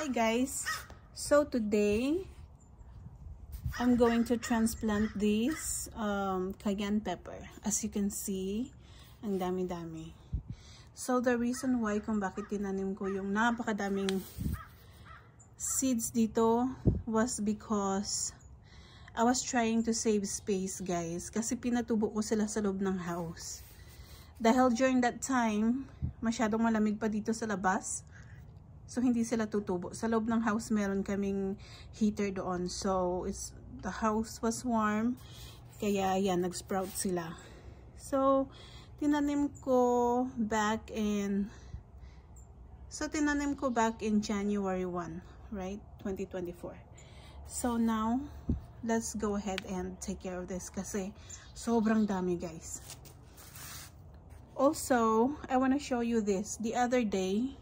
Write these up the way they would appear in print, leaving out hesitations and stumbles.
Hi guys, so today I'm going to transplant this cayenne pepper. As you can see, ang dami-dami. So the reason why kung bakit tinanim ko yung napakadaming seeds dito was because I was trying to save space, guys, kasi pinatubo ko sila sa loob ng house. Dahil during that time, masyadong malamig pa dito sa labas. So, hindi sila tutubo. Sa loob ng house, meron kaming heater doon. So, the house was warm. Kaya, yan, nag-sprout sila. So, tinanim ko back in January 1, right? 2024. So, now, let's go ahead and take care of this kasi sobrang dami, guys. Also, I want to show you this. The other day,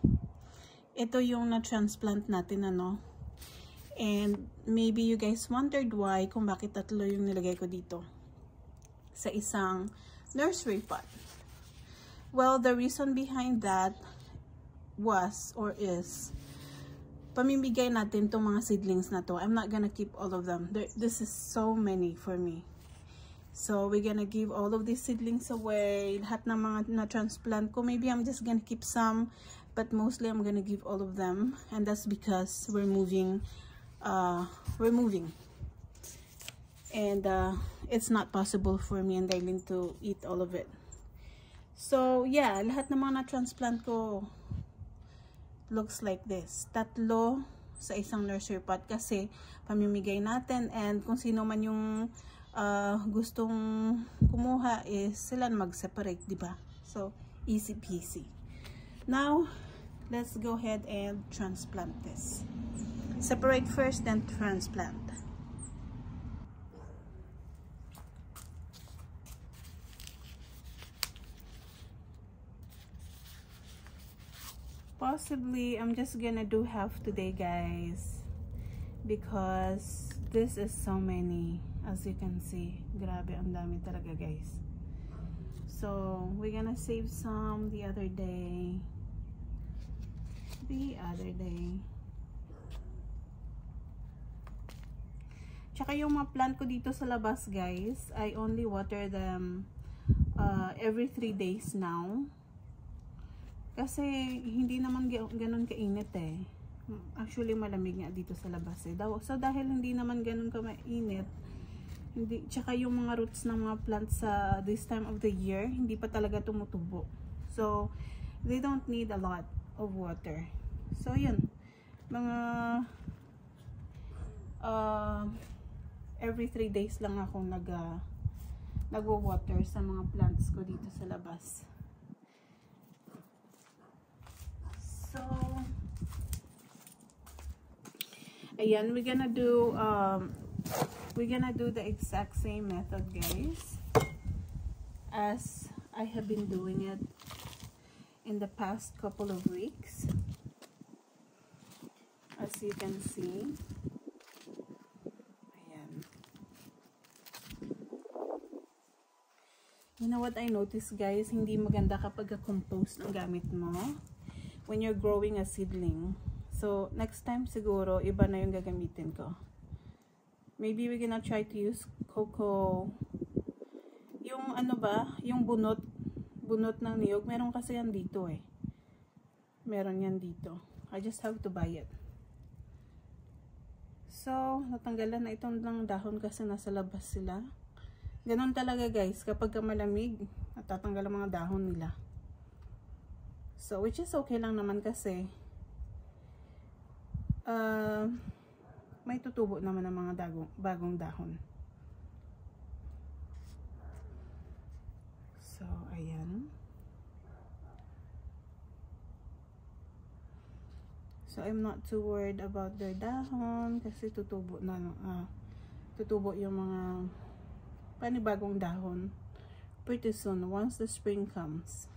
ito yung na-transplant natin, ano. And maybe you guys wondered why, kung bakit tatlo yung nilagay ko dito sa isang nursery pot. Well, the reason behind that was or is pamimigay natin tong mga seedlings na to. I'm not gonna keep all of them. This is so many for me. So, we're gonna give all of these seedlings away. Lahat ng mga na-transplant ko. Maybe I'm just gonna keep some, but mostly I'm gonna give all of them. And that's because we're moving. And it's not possible for me and Darlene to eat all of it. So, yeah, lahat ng mga na-transplant ko looks like this. Tatlo sa isang nursery pot kasi pamimigay natin, and kung sino man yung gustong kumuha is sila mag-separate, diba? So, easy peasy. Now, let's go ahead and transplant this. Separate first, then transplant. Possibly, I'm just gonna do half today, guys, because this is so many. As you can see, grabe, ang dami talaga, guys. So, we're gonna save some the other day. Tsaka yung mga plant ko dito sa labas, guys, I only water them every 3 days now. Kasi hindi naman ganun kainit eh. Actually, malamig nga dito sa labas eh. So, dahil hindi naman ganun ka mainit, tsaka yung mga roots ng mga plants sa this time of the year, hindi pa talaga tumutubo. So, they don't need a lot of water. So, yun. Mga every 3 days lang ako nagwo-water sa mga plants ko dito sa labas. So, ayan, we're gonna do the exact same method, guys, as I have been doing it in the past couple of weeks. As you can see, ayan. You know what I noticed, guys? Hindi maganda kapag compost ang gamit mo when you're growing a seedling. So, next time siguro, iba na yung gagamitin ko. Maybe we're gonna try to use cocoa. Yung ano ba? Yung bunot ng niyog. Meron kasi yan dito eh. Meron yan dito. I just have to buy it. So, natanggalan na itong lang dahon kasi nasa labas sila. Ganon talaga, guys. Kapag malamig, natatanggal ang mga dahon nila. So, which is okay lang naman kasi may tutubo naman ng mga bagong dahon. So, ayan. So, I'm not too worried about their dahon kasi tutubo yung mga panibagong dahon pretty soon once the spring comes.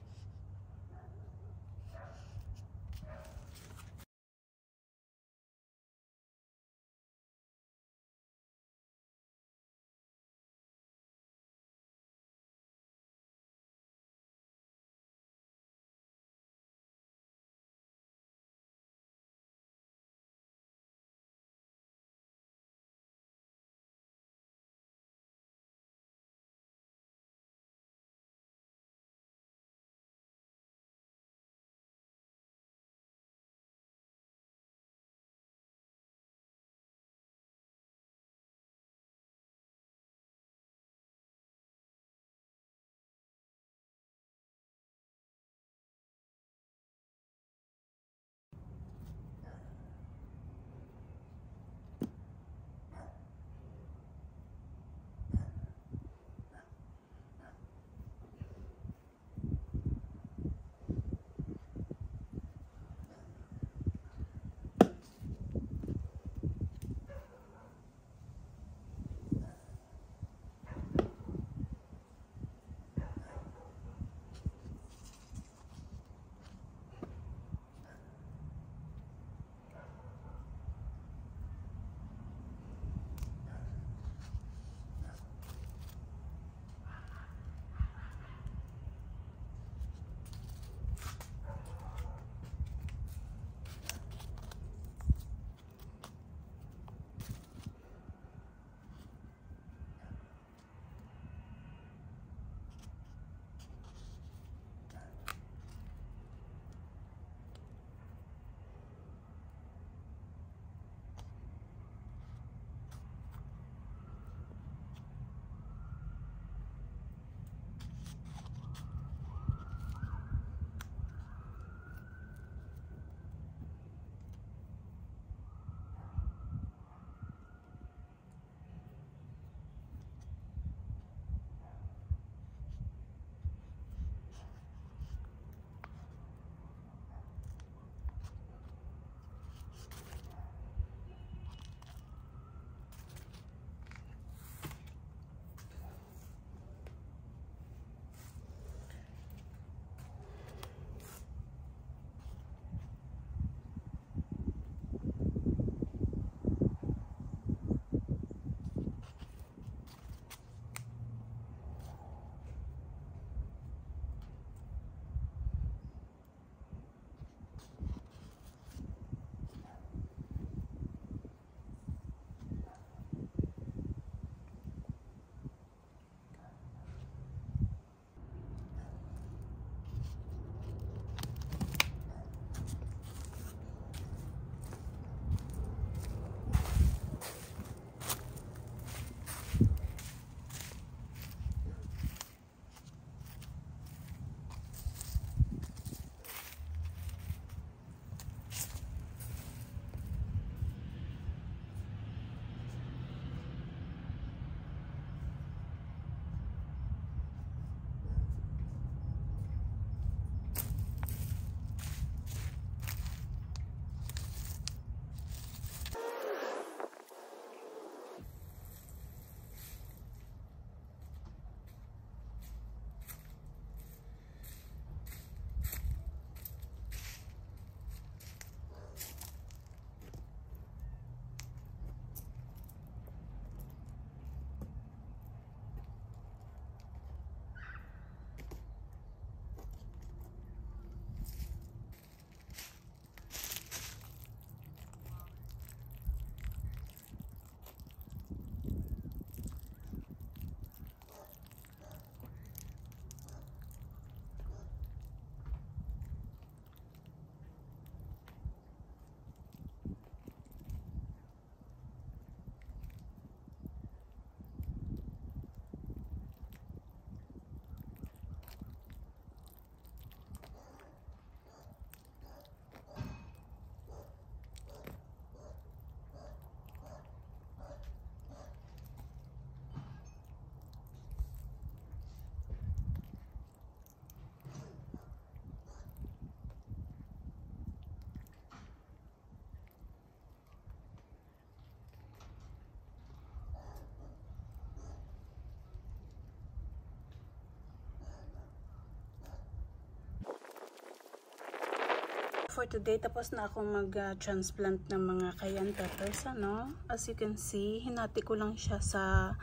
for today, tapos na ako mag-transplant ng mga cayenne peppers, ano. As you can see, hinati ko lang siya sa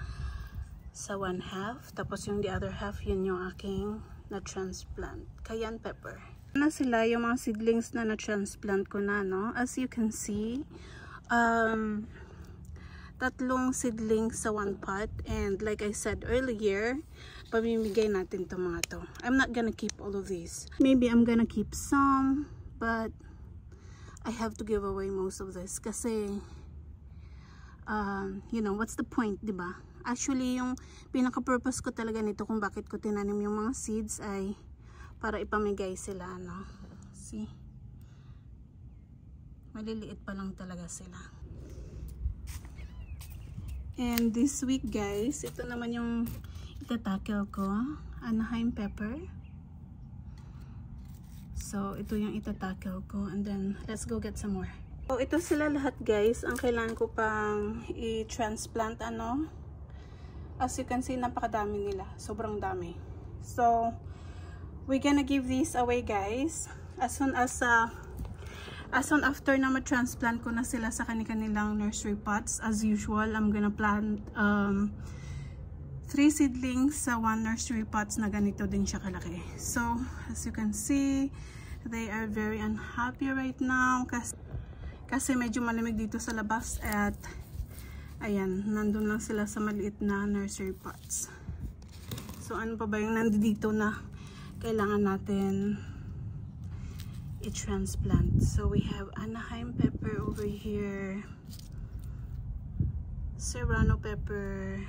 1/2. Tapos yung the other half, yun yung aking na-transplant. Cayenne pepper. Na sila yung mga seedlings na na-transplant ko na, no. As you can see, 3 seedlings sa 1 pot. And like I said earlier, pamimigay natin to mga to. I'm not gonna keep all of these. Maybe I'm gonna keep some, but I have to give away most of this kasi you know, what's the point, diba? Actually, yung pinaka-purpose ko talaga nito kung bakit ko tinanim yung mga seeds ay para ipamigay sila, no? See? Maliliit pa lang talaga sila. And this week, guys, ito naman yung itatackle ko. Anaheim pepper. So, ito yung itatackle ko. And then, let's go get some more. So, ito sila lahat, guys. Ang kailangan ko pang i-transplant, ano. As you can see, napakadami nila. Sobrang dami. So, we're gonna give these away, guys. As soon after na ma-transplant ko na sila sa kanilang nursery pots, as usual, I'm gonna plant 3 seedlings sa 1 nursery pots na ganito din siya kalaki. So, as you can see, they are very unhappy right now kasi medyo malamig dito sa labas at ayan, nandun lang sila sa maliit na nursery pots. So, ano pa ba yung nandito na kailangan natin i-transplant? So we have Anaheim pepper over here, Serrano pepper,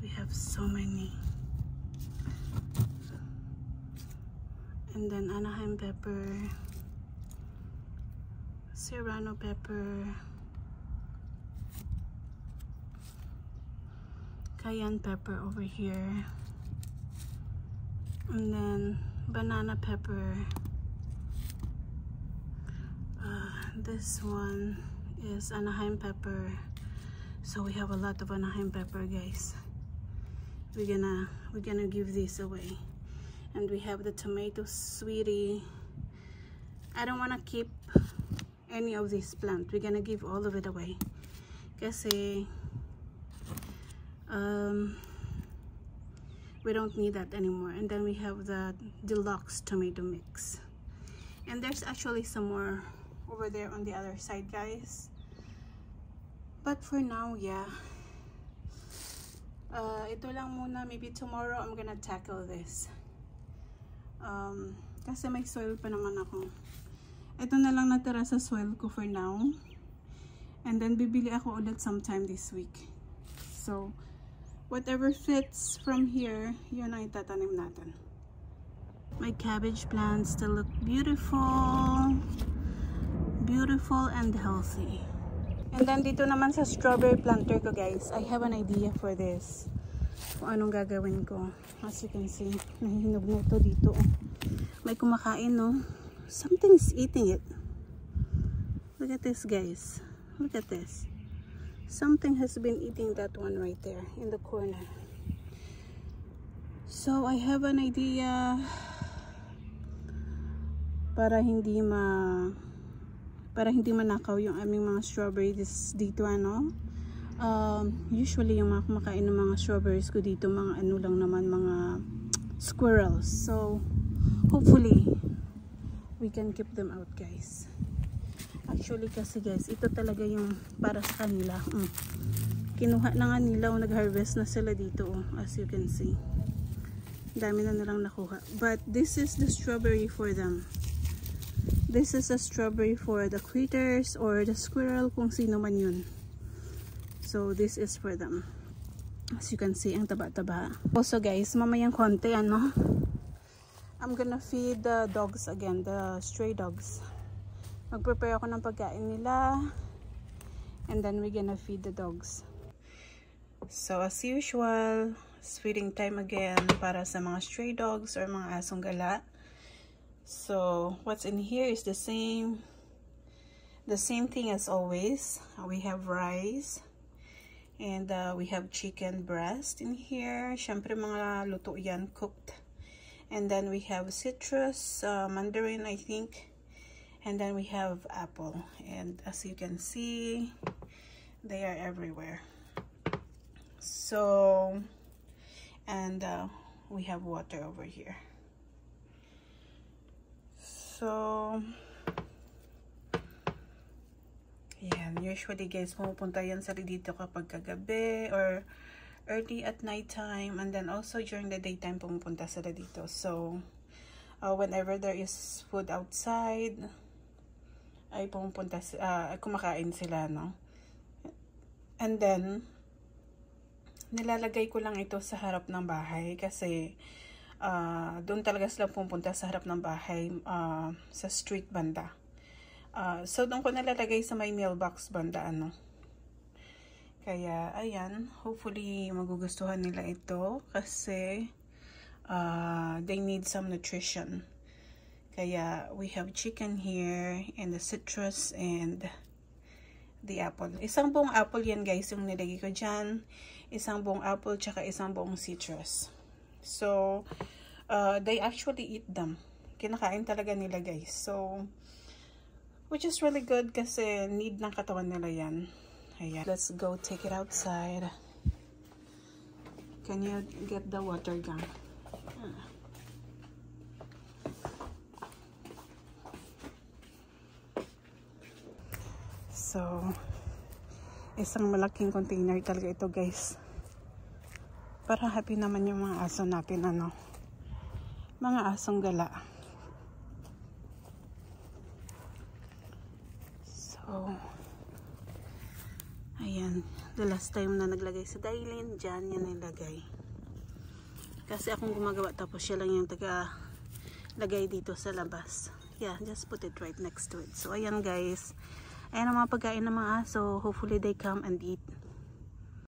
we have so many, and then Anaheim pepper, Serrano pepper, cayenne pepper over here, and then banana pepper. This one is Anaheim pepper. So we have a lot of Anaheim pepper, guys. We're gonna give these away. And we have the tomato sweetie. I don't want to keep any of these plants. We're gonna give all of it away kasi we don't need that anymore. And then we have the deluxe tomato mix, and there's actually some more over there on the other side, guys. But for now, yeah, ito lang muna. Maybe tomorrow I'm gonna tackle this kasi may soil pa naman ako. Ito na lang natira sa soil ko for now, and then bibili ako ulit sometime this week. So whatever fits from here, yun ang itatanim natin. My cabbage plants still look beautiful and healthy. And then dito naman sa strawberry planter ko, guys, I have an idea for this, kung anong gagawin ko. As you can see, nahihinog na ito dito. May kumakain, no? Something's eating it. Look at this, guys. Look at this. Something has been eating that one right there in the corner. So I have an idea para hindi manakaw yung aming mga strawberries dito, ano. Usually yung mga kumakain ng mga strawberries ko dito, mga ano lang naman, mga squirrels. So hopefully we can keep them out, guys. Actually kasi, guys, ito talaga yung para sa kanila. Kinuha na nga nila o nag-harvest na sila dito, as you can see. Dami na nilang nakuha. But this is the strawberry for them. This is a strawberry for the critters or the squirrel, kung sino man yun. So this is for them. As you can see, ang taba-taba. Also, guys, mamayang konti, ano, I'm gonna feed the dogs again, the stray dogs. Mag-prepare ako ng pagkain nila, and then we're gonna feed the dogs. So as usual, it's feeding time again para sa mga stray dogs or mga asong gala. So what's in here is the same thing as always. We have rice, and we have chicken breast in here. Syempre mga luto yan, cooked. And then we have citrus, mandarin, I think. And then we have apple. And as you can see, they are everywhere. So, and we have water over here. So, yan. Usually guys, pumupunta yan sila dito kapag kagabi or early at night time, and then also during the daytime pumupunta sila dito. So whenever there is food outside ay pumupunta, kumakain sila, no? And then nilalagay ko lang ito sa harap ng bahay kasi doon talaga sila pumupunta sa harap ng bahay, sa street banda. So doon ko nalalagay sa may mailbox banda, ano. Kaya, ayan, hopefully magugustuhan nila ito kasi they need some nutrition. Kaya, we have chicken here and the citrus and the apple. Isang buong apple yan guys yung nilagay ko dyan. Isang buong apple tsaka isang buong citrus. So, they actually eat them. Kinakain talaga nila guys. So, which is really good kasi need ng katawan nila yan. Ayan. Let's go take it outside. Can you get the water gun? So, isang malaking container talaga ito guys. Para happy naman yung mga aso natin, ano. Mga asong gala. So, ayan, the last time na naglagay sa Dailin, dyan yan nilagay. Kasi akong gumagawa tapos siya lang yung taga lagay dito sa labas. Yeah, just put it right next to it. So, ayan guys. Ayan ang mga pagkain ng mga aso. Hopefully they come and eat.